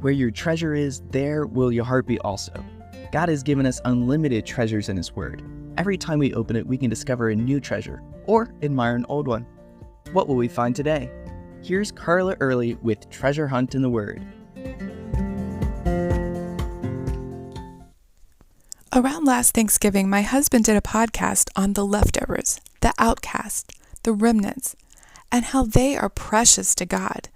Where your treasure is, there will your heart be also. God has given us unlimited treasures in His Word. Every time we open it, we can discover a new treasure or admire an old one. What will we find today? Here's Carla Early with Treasure Hunt in the Word. Around last Thanksgiving, my husband did a podcast on the leftovers, the outcast, the remnants, and how they are precious to God.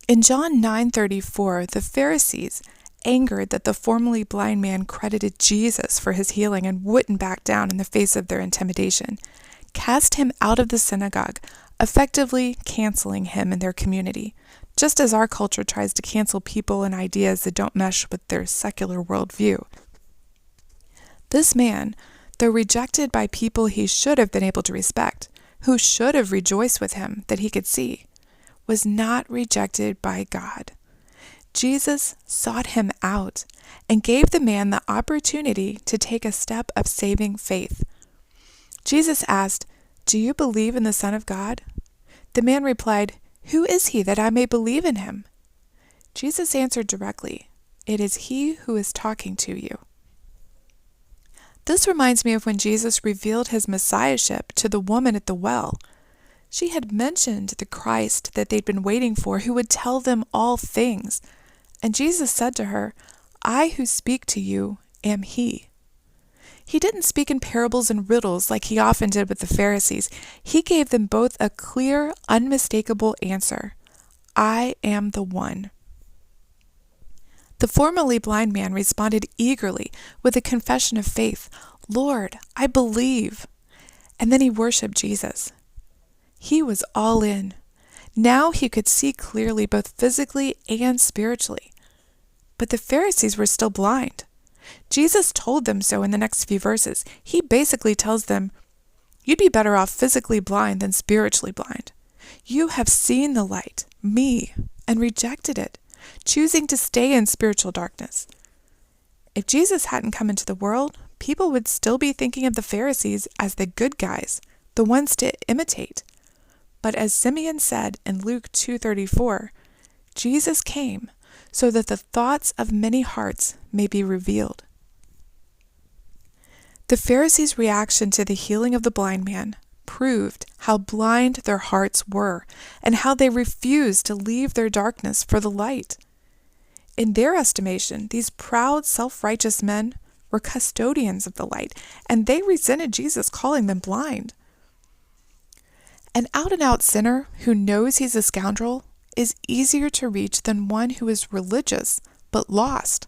In John 9:34, the Pharisees, angered that the formerly blind man credited Jesus for his healing and wouldn't back down in the face of their intimidation, cast him out of the synagogue, effectively canceling him in their community, just as our culture tries to cancel people and ideas that don't mesh with their secular worldview. This man, though rejected by people he should have been able to respect, who should have rejoiced with him that he could see, was not rejected by God. Jesus sought him out and gave the man the opportunity to take a step of saving faith. Jesus asked, "Do you believe in the Son of God?" The man replied, "Who is he that I may believe in him?" Jesus answered directly, "It is he who is talking to you." This reminds me of when Jesus revealed his messiahship to the woman at the well. She had mentioned the Christ that they'd been waiting for, who would tell them all things. And Jesus said to her, "I who speak to you am he." He didn't speak in parables and riddles like he often did with the Pharisees. He gave them both a clear, unmistakable answer. I am the one. The formerly blind man responded eagerly with a confession of faith. "Lord, I believe." And then he worshiped Jesus. He was all in. Now he could see clearly, both physically and spiritually. But the Pharisees were still blind. Jesus told them so in the next few verses. He basically tells them, "You'd be better off physically blind than spiritually blind. You have seen the light, me, and rejected it, choosing to stay in spiritual darkness." If Jesus hadn't come into the world, people would still be thinking of the Pharisees as the good guys, the ones to imitate. But as Simeon said in Luke 2:34, Jesus came so that the thoughts of many hearts may be revealed. The Pharisees' reaction to the healing of the blind man proved how blind their hearts were and how they refused to leave their darkness for the light. In their estimation, these proud, self-righteous men were custodians of the light, and they resented Jesus calling them blind. An out-and-out sinner who knows he's a scoundrel is easier to reach than one who is religious but lost.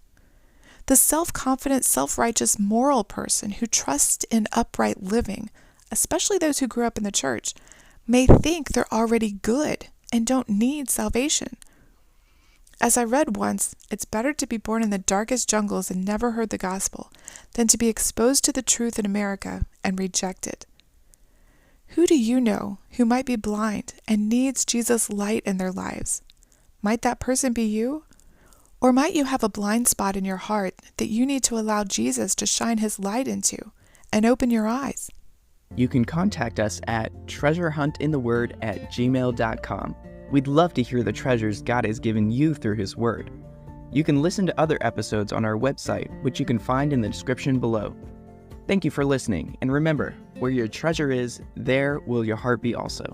The self-confident, self-righteous, moral person who trusts in upright living, especially those who grew up in the church, may think they're already good and don't need salvation. As I read once, it's better to be born in the darkest jungles and never heard the gospel than to be exposed to the truth in America and reject it. Who do you know who might be blind and needs Jesus' light in their lives? Might that person be you? Or might you have a blind spot in your heart that you need to allow Jesus to shine his light into and open your eyes? You can contact us at treasurehuntintheword@gmail.com. We'd love to hear the treasures God has given you through His Word. You can listen to other episodes on our website, which you can find in the description below. Thank you for listening, and remember, where your treasure is, there will your heart be also.